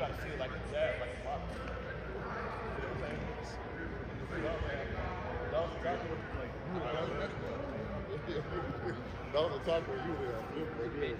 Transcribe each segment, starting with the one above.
got to see it like a jab, like a box. You know what I'm saying? That was exactly what you played. That was exactly what you did.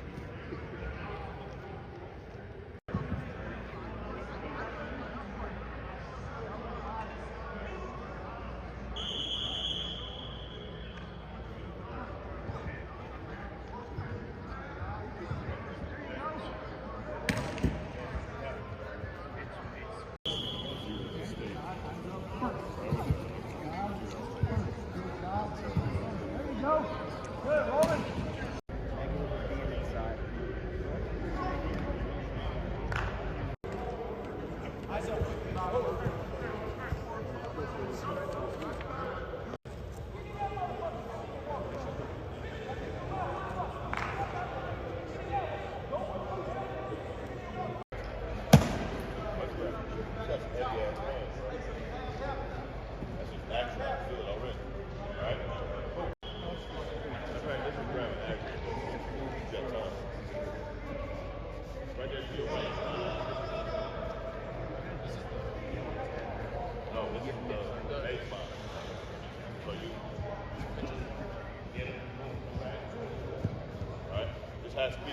Has to be.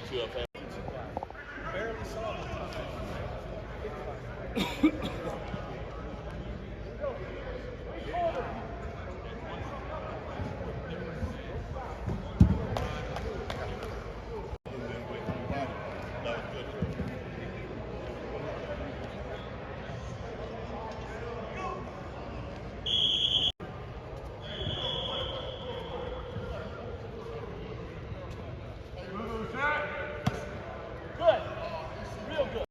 See what I'm saying? Barely saw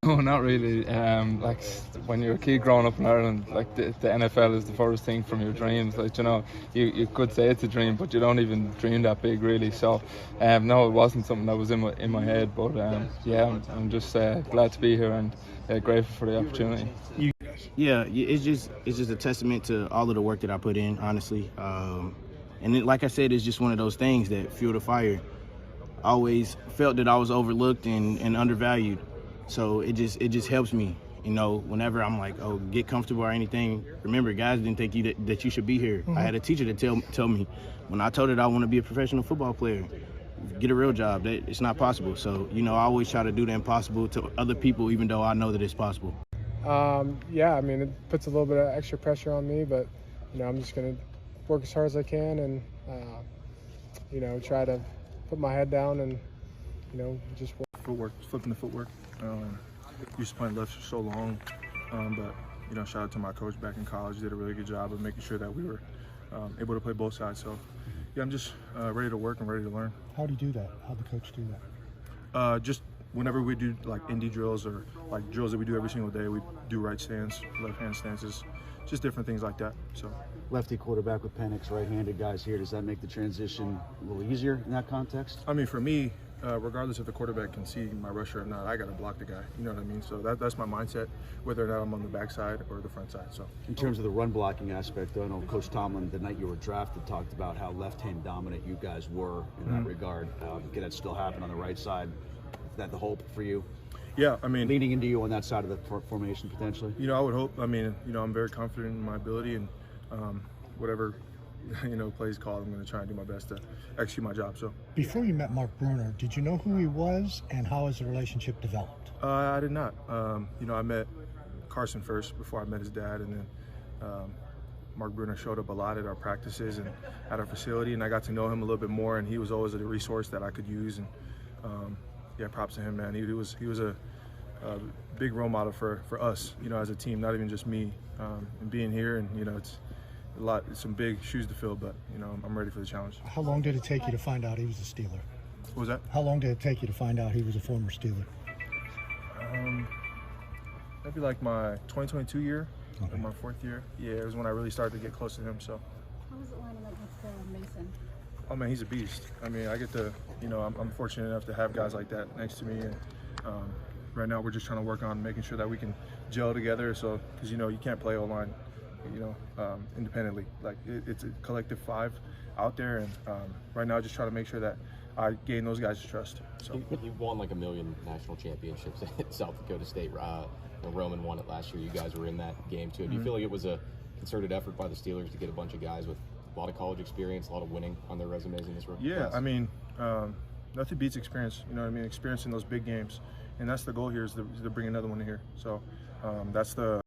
No, not really. Like when you're a kid growing up in Ireland, like the NFL is the furthest thing from your dreams. Like, you know, you could say it's a dream, but you don't even dream that big, really. So, no, it wasn't something that was in my head. But yeah, I'm just glad to be here and grateful for the opportunity. Yeah, it's just a testament to all of the work that I put in, honestly. Like I said, it's just one of those things that fuel the fire. I always felt that I was overlooked and undervalued. So it just helps me, you know, whenever I'm like, oh, get comfortable or anything. Remember, guys didn't think that you should be here. Mm-hmm. I had a teacher to tell me when I told her that I want to be a professional football player, get a real job. That it's not possible. So, you know, I always try to do the impossible to other people, even though I know that it's possible. Yeah, I mean, it puts a little bit of extra pressure on me, but, you know, I'm just going to work as hard as I can and, you know, try to put my head down and, you know, just work. Footwork, flipping the footwork. Used to play left for so long, but you know, shout out to my coach back in college. Did a really good job of making sure that we were able to play both sides. So, yeah, I'm just ready to work and ready to learn. How do you do that? How'd the coach do that? Just whenever we do like indie drills or like drills that we do every single day, we do right stance, left hand stances, just different things like that. So. Lefty quarterback with Penix, right-handed guys here. Does that make the transition a little easier in that context? I mean, for me, regardless if the quarterback can see my rusher or not, I got to block the guy. You know what I mean? So that's my mindset, whether or not I'm on the backside or the front side. So, in terms of the run blocking aspect, though, I know Coach Tomlin, the night you were drafted, talked about how left-hand dominant you guys were in that regard. Can that still happen on the right side? Is that the hope for you? Yeah, I mean, leaning into you on that side of the formation potentially. You know, I would hope. I mean, you know, I'm very confident in my ability and whatever. You know, plays called, I'm going to try and do my best to execute my job. So, before you met Mark Bruner, did you know who he was and how has the relationship developed? I did not. You know, I met Carson first before I met his dad, and then Mark Bruner showed up a lot at our practices and at our facility, and I got to know him a little bit more. And he was always a resource that I could use. And yeah, props to him, man. He was a big role model for us, you know, as a team, not even just me. And being here, and you know, it's some big shoes to fill, but you know, I'm ready for the challenge. How long did it take you to find out he was a Steeler? What was that? How long did it take you to find out he was a former Steeler? That'd be like my 2022 year, like my 4th year. Yeah, it was when I really started to get close to him. So. How was it lining up with Mason? Oh man, he's a beast. I mean, I get to, you know, I'm fortunate enough to have guys like that next to me, and right now we're just trying to work on making sure that we can gel together. So, because you know, you can't play O-line, you know, independently. Like it's a collective 5 out there, and right now just try to make sure that I gained those guys' trust. So you won like 1 million national championships at South Dakota State. Roman won it last year. You guys were in that game too. Do you feel like it was a concerted effort by the Steelers to get a bunch of guys with a lot of college experience, a lot of winning on their resumes in this rookie class? I mean, nothing beats experience. You know what I mean? Experience in those big games, and that's the goal here is to bring another one here. So that's the